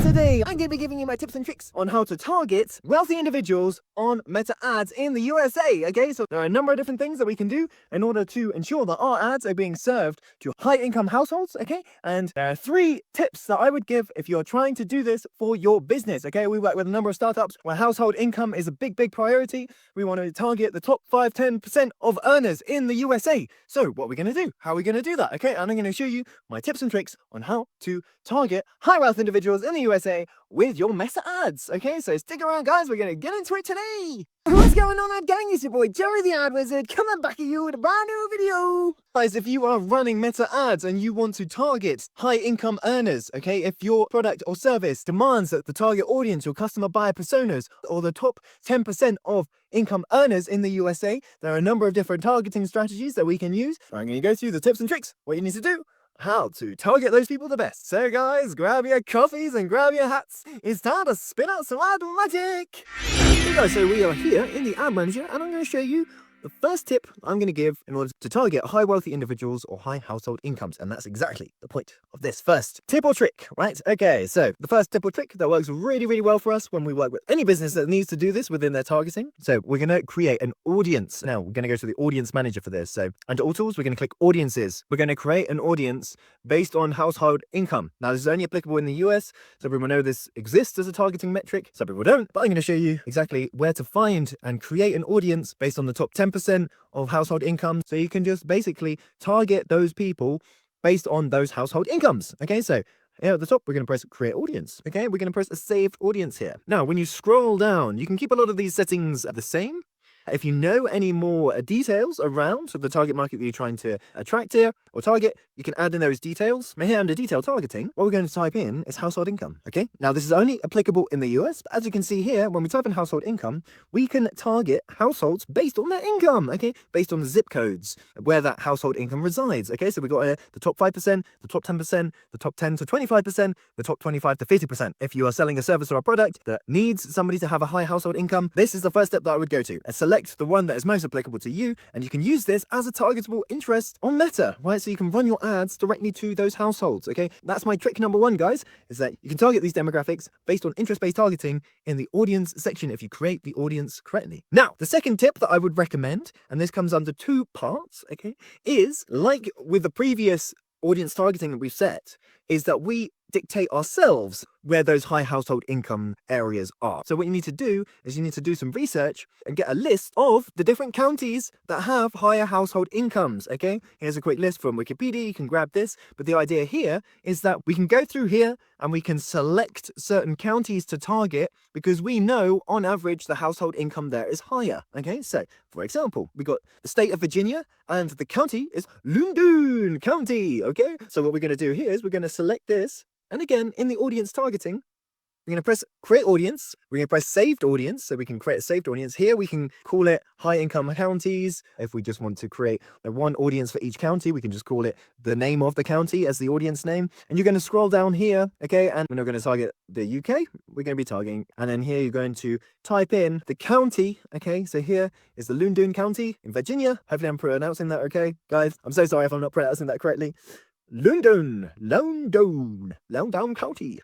Today, I'm going to be giving you my tips and tricks on how to target wealthy individuals on Meta ads in the USA. Okay, so there are a number of different things that we can do in order to ensure that our ads are being served to high-income households. Okay, and there are 3 tips that I would give if you're trying to do this for your business. Okay, we work with a number of startups where household income is a big priority. We want to target the top 5-10% of earners in the USA. So what are we going to do? How are we going to do that? Okay, and I'm going to show you my tips and tricks on how to target high wealth individuals in the USA with your Meta ads. Okay, so stick around, guys. We're going to get into it today. What's going on, ad gang? It's your boy Jerry the Ad Wizard coming back at you with a brand new video. Guys, if you are running Meta ads and you want to target high income earners, okay, if your product or service demands that the target audience, your customer buyer personas, or the top 10% of income earners in the USA, there are a number of different targeting strategies that we can use. I'm going to go through the tips and tricks, what you need to do, how to target those people the best. So guys, grab your coffees and grab your hats. It's time to spin out some ad magic. Okay guys, so we are here in the ad manager and I'm going to show you the first tip I'm going to give in order to target high wealthy individuals or high household incomes. And that's exactly the point of this first tip or trick, right? Okay, so the first tip or trick that works really well for us when we work with any business that needs to do this within their targeting. So we're going to create an audience. Now we're going to go to the audience manager for this. So under all tools, we're going to click audiences. We're going to create an audience based on household income. Now this is only applicable in the US. Some people know this exists as a targeting metric. Some people don't, but I'm going to show you exactly where to find and create an audience based on the top 10% of household income, so you can just basically target those people based on those household incomes. Okay, so here at the top, we're going to press create audience. Okay, we're going to press a saved audience here. Now, when you scroll down, you can keep a lot of these settings the same. If you know any more details around the target market that you're trying to attract here or target, you can add in those details. Here under detail targeting, what we're going to type in is household income. Okay, now this is only applicable in the US, but as you can see here, when we type in household income, we can target households based on their income. Okay, based on the zip codes where that household income resides. Okay, so we got the top 5%, the top 10%, the top 10 to 25%, the top 25 to 50%. If you are selling a service or a product that needs somebody to have a high household income, this is the first step that I would go to. Select the one that is most applicable to you, and you can use this as a targetable interest on Meta, right? So you can run your ads directly to those households. Okay, that's my trick number 1, guys, is that you can target these demographics based on interest-based targeting in the audience section if you create the audience correctly. Now, the second tip that I would recommend, and this comes under 2 parts, okay, is like with the previous audience targeting that we've set, is that we dictate ourselves where those high household income areas are. So what you need to do is you need to do some research and get a list of the different counties that have higher household incomes. Okay, here's a quick list from Wikipedia. You can grab this, but the idea here is that we can go through here and we can select certain counties to target because we know on average the household income there is higher. Okay, so for example, we got the state of Virginia and the county is Loudoun County. Okay, so what we're going to do here is we're going to select this. And again, in the audience targeting, we're going to press create audience. We're going to press saved audience. So we can create a saved audience here. We can call it high income counties. If we just want to create one audience for each county, we can just call it the name of the county as the audience name. And you're going to scroll down here. Okay. And we're not going to target the UK. We're going to be targeting. And then here you're going to type in the county. Okay. So here is the Loudoun County in Virginia. Hopefully I'm pronouncing that okay. Guys, I'm so sorry if I'm not pronouncing that correctly. Loudoun County.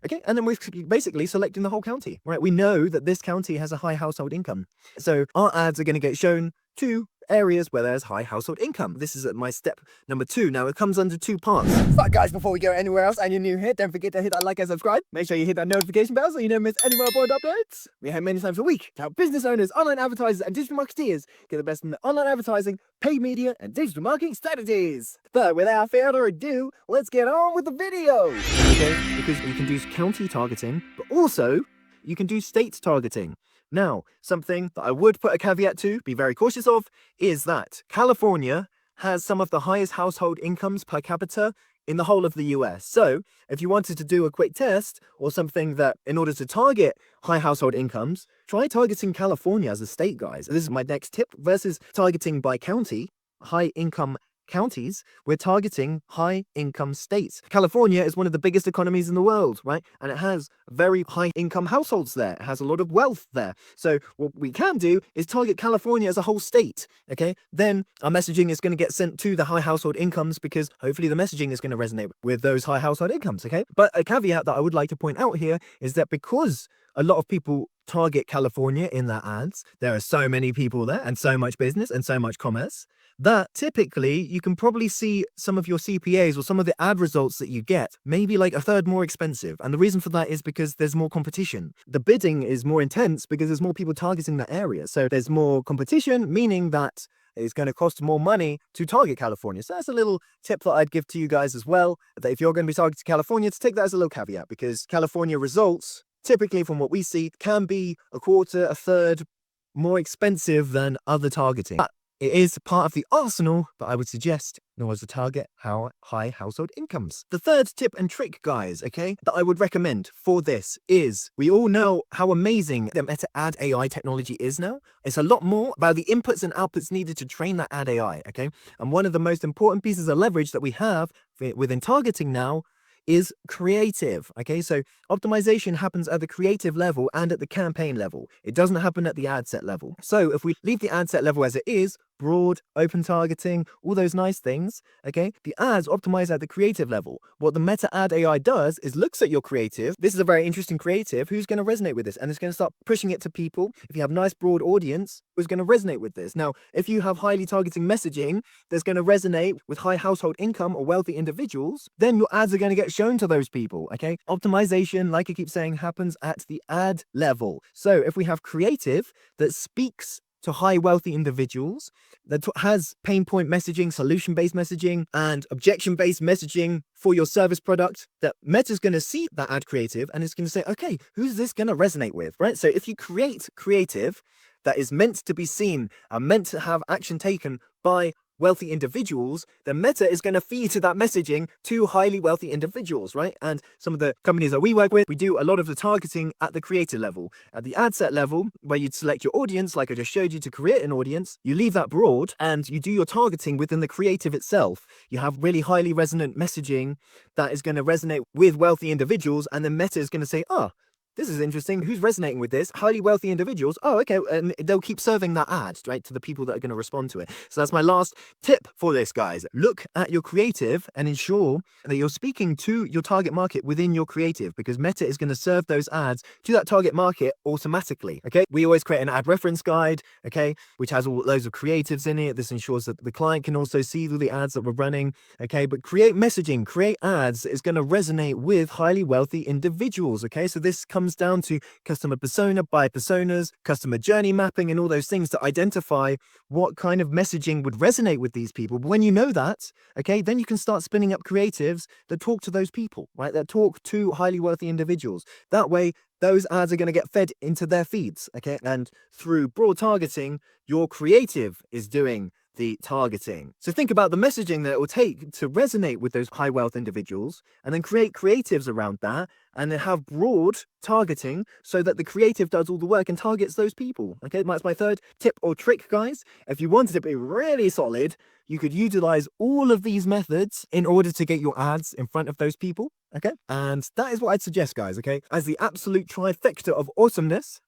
Okay, and then we're basically selecting the whole county, right? We know that this county has a high household income. So our ads are going to get shown to areas where there's high household income. This is my step number 2. Now it comes under 2 parts. But guys, before we go anywhere else and you're new here, don't forget to hit that like and subscribe. Make sure you hit that notification bell so you don't miss any more important uploads. We have many times a week to help business owners, online advertisers, and digital marketeers get the best in the online advertising, paid media, and digital marketing strategies. But without further ado, let's get on with the video. Okay, because you can do county targeting, but also you can do state targeting. Now, something that I would put a caveat to, be very cautious of, is that California has some of the highest household incomes per capita in the whole of the US. So if you wanted to do a quick test or something that in order to target high household incomes, try targeting California as a state, guys. This is my next tip versus targeting by county, high income counties, we're targeting high income states. California is one of the biggest economies in the world, right? And it has very high income households there. It has a lot of wealth there. So what we can do is target California as a whole state, okay? Then our messaging is going to get sent to the high household incomes because hopefully the messaging is going to resonate with those high household incomes, okay? But a caveat that I would like to point out here is that because a lot of people target California in their ads, there are so many people there and so much business and so much commerce that typically you can probably see some of your CPAs or some of the ad results that you get maybe like a third more expensive. And the reason for that is because there's more competition. The bidding is more intense because there's more people targeting that area. So there's more competition, meaning that it's going to cost more money to target California. So that's a little tip that I'd give to you guys as well, that if you're going to be targeting California, to take that as a little caveat, because California results, typically from what we see, can be a quarter, a third more expensive than other targeting. But it is part of the arsenal, but I would suggest in order to target high household incomes. The third tip and trick, guys, okay, that I would recommend for this is, we all know how amazing the Meta Ad AI technology is now. It's a lot more about the inputs and outputs needed to train that ad AI, okay? And one of the most important pieces of leverage that we have within targeting now is creative, okay? So optimization happens at the creative level and at the campaign level. It doesn't happen at the ad set level. So if we leave the ad set level as it is, broad, open targeting, all those nice things, okay? The ads optimize at the creative level. What the Meta Ad AI does is looks at your creative. This is a very interesting creative. Who's going to resonate with this? And it's going to start pushing it to people. If you have a nice broad audience, who's going to resonate with this? Now, if you have highly targeting messaging that's going to resonate with high household income or wealthy individuals, then your ads are going to get shown to those people, okay? Optimization, like I keep saying, happens at the ad level. So if we have creative that speaks to high wealthy individuals, that has pain point messaging, solution-based messaging, and objection-based messaging for your service product, that Meta's going to see that ad creative and it's going to say, okay, who's this going to resonate with, right? So if you create creative that is meant to be seen and meant to have action taken by wealthy individuals, then Meta is going to feed to that messaging to highly wealthy individuals, right? And some of the companies that we work with, we do a lot of the targeting at the creator level. At the ad set level, where you'd select your audience, like I just showed you, to create an audience, you leave that broad and you do your targeting within the creative itself. You have really highly resonant messaging that is going to resonate with wealthy individuals, and then Meta is going to say, oh, this is interesting. Who's resonating with this? Highly wealthy individuals. Oh, okay. And they'll keep serving that ad, right, to the people that are going to respond to it. So that's my last tip for this, guys. Look at your creative and ensure that you're speaking to your target market within your creative, because Meta is going to serve those ads to that target market automatically, okay? We always create an ad reference guide, okay, which has all loads of creatives in it. This ensures that the client can also see all the ads that we're running, okay? But create messaging, create ads that is going to resonate with highly wealthy individuals, okay? So this comes down to customer persona, buyer personas, customer journey mapping, and all those things to identify what kind of messaging would resonate with these people. But when you know that, okay, then you can start spinning up creatives that talk to those people, right? That talk to highly wealthy individuals. That way, those ads are going to get fed into their feeds, okay? And through broad targeting, your creative is doing the targeting. So think about the messaging that it will take to resonate with those high wealth individuals, and then create creatives around that, and then have broad targeting so that the creative does all the work and targets those people. Okay, that's my third tip or trick, guys. If you wanted to be really solid, you could utilize all of these methods in order to get your ads in front of those people. Okay, and that is what I'd suggest, guys. Okay, as the absolute trifecta of awesomeness,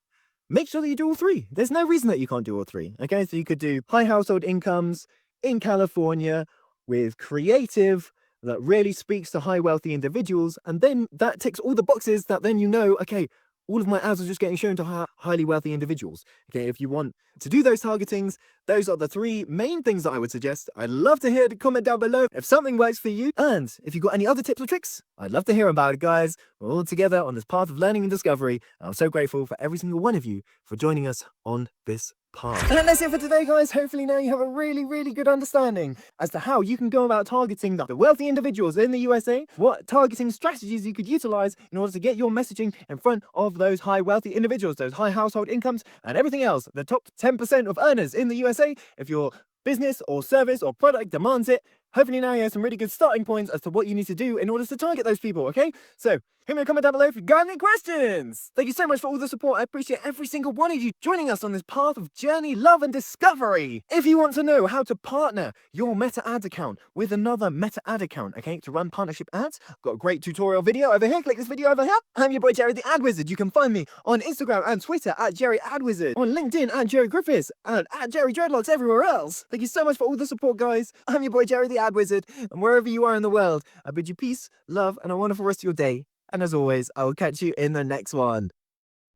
make sure that you do all three. There's no reason that you can't do all three. Okay, so you could do high household incomes in California with creative that really speaks to high wealthy individuals, and then that ticks all the boxes that then you know, okay, all of my ads are just getting shown to highly wealthy individuals. Okay, if you want to do those targetings, those are the three main things that I would suggest. I'd love to hear the comment down below if something works for you. And if you've got any other tips or tricks, I'd love to hear about it, guys. We're all together on this path of learning and discovery. I'm so grateful for every single one of you for joining us on this path. And that's it for today, guys. Hopefully now you have a really, really good understanding as to how you can go about targeting the wealthy individuals in the USA, what targeting strategies you could utilize in order to get your messaging in front of those high wealthy individuals, those high household incomes, and everything else, the top 10% of earners in the USA, if your business or service or product demands it. Hopefully now you have some really good starting points as to what you need to do in order to target those people, okay? So Hit me a comment down below if you've got any questions. Thank you so much for all the support. I appreciate every single one of you joining us on this path of journey, love, and discovery. If you want to know how to partner your Meta Ads account with another Meta Ad account, okay, to run partnership ads, I've got a great tutorial video over here. Click this video over here. I'm your boy Jerry the Ad Wizard. You can find me on Instagram and Twitter at Jerry Ad Wizard, on LinkedIn at Jerry Griffiths, and at Jerry Dreadlocks everywhere else. Thank you so much for all the support, guys. I'm your boy Jerry the Ad Wizard, and wherever you are in the world, I bid you peace, love, and a wonderful rest of your day. And as always, I will catch you in the next one.